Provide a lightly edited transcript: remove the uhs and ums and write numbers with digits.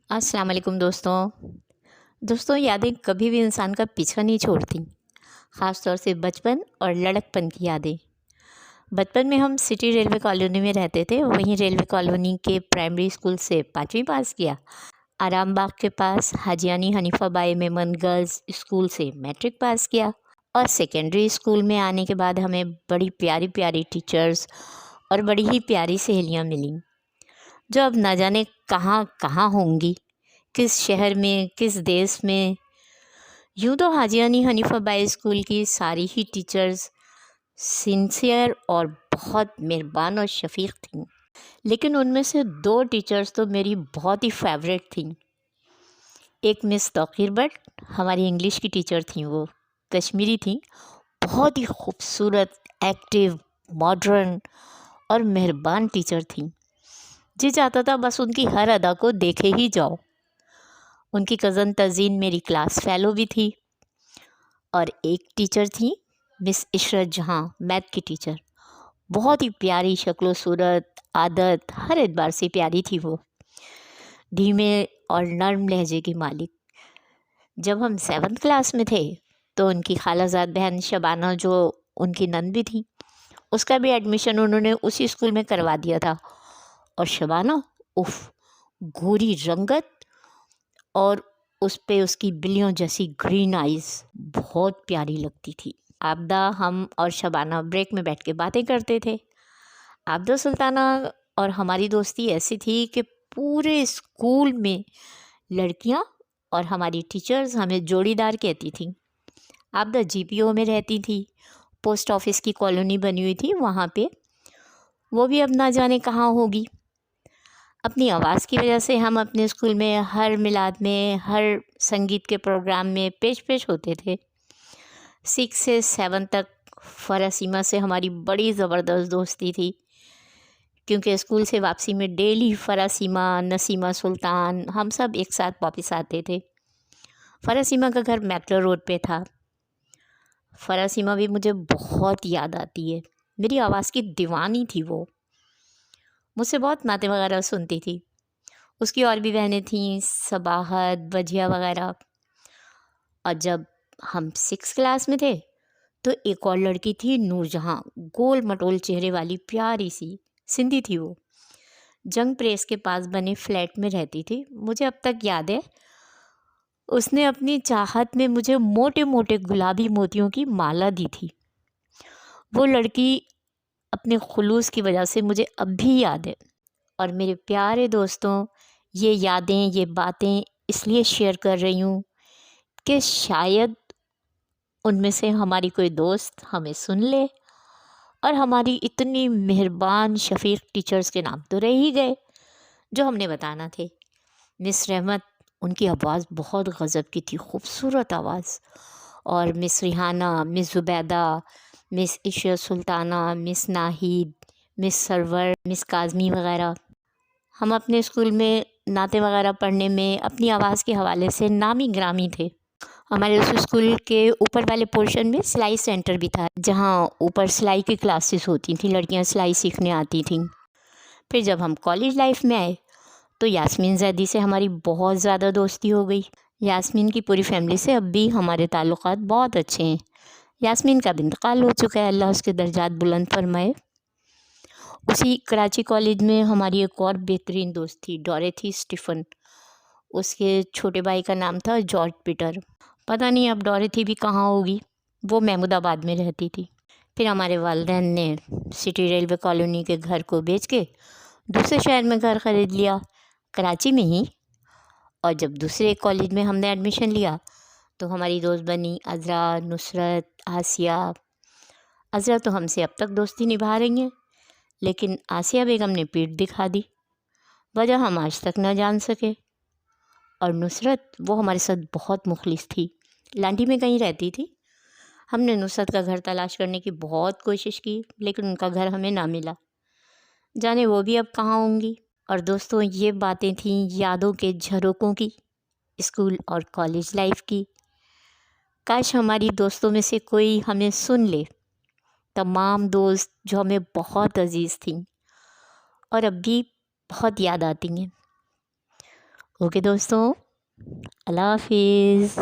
अस्सलाम वालेकुम दोस्तों यादें कभी भी इंसान का पीछा नहीं छोड़ती। ख़ास तौर से बचपन और लड़कपन की यादें। बचपन में हम सिटी रेलवे कॉलोनी में रहते थे, वहीं रेलवे कॉलोनी के प्राइमरी स्कूल से 5वीं पास किया। आराम बाग के पास हाजियानी हनीफा बाई मेमन गर्ल्स स्कूल से मैट्रिक पास किया। और सेकेंडरी स्कूल में आने के बाद हमें बड़ी प्यारी प्यारी टीचर्स और बड़ी ही प्यारी सहेलियाँ मिलीं, जो अब ना जाने कहाँ कहाँ होंगी, किस शहर में, किस देश में। यूँ तो हाजियानी हनीफा बाई स्कूल की सारी ही टीचर्स सिंसियर और बहुत मेहरबान और शफीक थीं, लेकिन उनमें से 2 टीचर्स तो मेरी बहुत ही फेवरेट थीं। एक मिस तौकीर बट, हमारी इंग्लिश की टीचर थीं। वो कश्मीरी थीं, बहुत ही खूबसूरत, एक्टिव, मॉडर्न और मेहरबान टीचर थीं। जी चाहता था बस उनकी हर अदा को देखे ही जाओ। उनकी कज़न तज़ीन मेरी क्लास फेलो भी थी। और एक टीचर थी मिस इशरत जहाँ, मैथ की टीचर। बहुत ही प्यारी शक्ल सूरत, आदत हर एतबार से प्यारी थी वो। धीमे और नर्म लहजे की मालिक। जब हम 7th क्लास में थे तो उनकी खालाजाद बहन शबाना, जो उनकी नंद भी थी, उसका भी एडमिशन उन्होंने उसी स्कूल में करवा दिया था। और शबाना, उफ, गोरी रंगत और उस पे उसकी बिल्लियों जैसी ग्रीन आइज़ बहुत प्यारी लगती थी। आबदा, हम और शबाना ब्रेक में बैठ के बातें करते थे। आबदा सुल्ताना और हमारी दोस्ती ऐसी थी कि पूरे स्कूल में लड़कियां और हमारी टीचर्स हमें जोड़ीदार कहती थीं। आबदा जीपीओ में रहती थी, पोस्ट ऑफिस की कॉलोनी बनी हुई थी वहाँ पे। वो भी अब ना जाने कहाँ होगी। अपनी आवाज़ की वजह से हम अपने स्कूल में हर मिलाद में, हर संगीत के प्रोग्राम में पेश पेश होते थे। 6 से 7 तक फ़रासीमा से हमारी बड़ी ज़बरदस्त दोस्ती थी, क्योंकि स्कूल से वापसी में डेली फ़रासीमा, नसीमा सुल्तान, हम सब एक साथ वापस आते थे। फ़रासीमा का घर मैक्लो रोड पे था। फ़रासीमा भी मुझे बहुत याद आती है। मेरी आवाज़ की दीवानी थी वो। मुझसे बहुत नाते वगैरह सुनती थी। उसकी और भी बहनें थीं, सबाहत, वजिया वगैरह। और जब हम 6 क्लास में थे तो एक और लड़की थी, नूरजहाँ, गोल मटोल चेहरे वाली प्यारी सी सिंधी थी वो। जंग प्रेस के पास बने फ्लैट में रहती थी। मुझे अब तक याद है, उसने अपनी चाहत में मुझे मोटे मोटे गुलाबी मोतियों की माला दी थी। वो लड़की अपने खुलूस की वजह से मुझे अब भी याद है। और मेरे प्यारे दोस्तों, ये यादें, ये बातें इसलिए शेयर कर रही हूँ कि शायद उनमें से हमारी कोई दोस्त हमें सुन ले और हमारी इतनी मेहरबान शफीक टीचर्स के नाम तो रह ही गए जो हमने बताना थे। मिस रहमत, उनकी आवाज़ बहुत गज़ब की थी, खूबसूरत आवाज़। और miss Rihana, miss Zubaida, miss Ishrat Sultana, miss Nahid, miss Sarwar, miss Kazmi वगैरह। हम अपने स्कूल में नाते वगैरह पढ़ने में अपनी आवाज़ के हवाले से नामी ग्रामी थे। हमारे उस स्कूल के ऊपर वाले पोर्शन में सिलाई सेंटर भी था, जहाँ ऊपर सिलाई की क्लासेस होती थी, लड़कियाँ सिलाई सीखने आती थीं। फिर जब हम कॉलेज लाइफ में आए तो यास्मीन ज़ैदी से हमारी बहुत ज़्यादा दोस्ती हो गई। यास्मीन की पूरी फैमिली से अब भी हमारे ताल्लुकात बहुत अच्छे हैं। यास्मीन का भी इंतकाल हो चुका है, अल्लाह उसके दर्जात बुलंद फरमाए। उसी कराची कॉलेज में हमारी एक और बेहतरीन दोस्त थी, डोरेथी स्टीफन। उसके छोटे भाई का नाम था जॉर्ज पीटर। पता नहीं अब डोरेथी भी कहाँ होगी, वो महमूदाबाद में रहती थी। फिर हमारे वालिदैन ने सिटी रेलवे कॉलोनी के घर को बेच के दूसरे शहर में घर ख़रीद लिया, कराची में ही। और जब दूसरे कॉलेज में हमने एडमिशन लिया तो हमारी दोस्त बनी अज़रा, नुसरत, आसिया। अज़रा तो हमसे अब तक दोस्ती निभा रही हैं, लेकिन आसिया बेगम ने पीठ दिखा दी, वजह हम आज तक न जान सके। और नुसरत, वो हमारे साथ बहुत मुखलिस थी, लांडी में कहीं रहती थी। हमने नुसरत का घर तलाश करने की बहुत कोशिश की, लेकिन उनका घर हमें ना मिला, जाने वो भी अब कहाँ होंगी। और दोस्तों, ये बातें थीं यादों के झरोकों की, स्कूल और कॉलेज लाइफ की। काश हमारी दोस्तों में से कोई हमें सुन ले। तमाम दोस्त जो हमें बहुत अजीज़ थीं और अब भी बहुत याद आती हैं, اوکے دوستوں، اللہ حافظ۔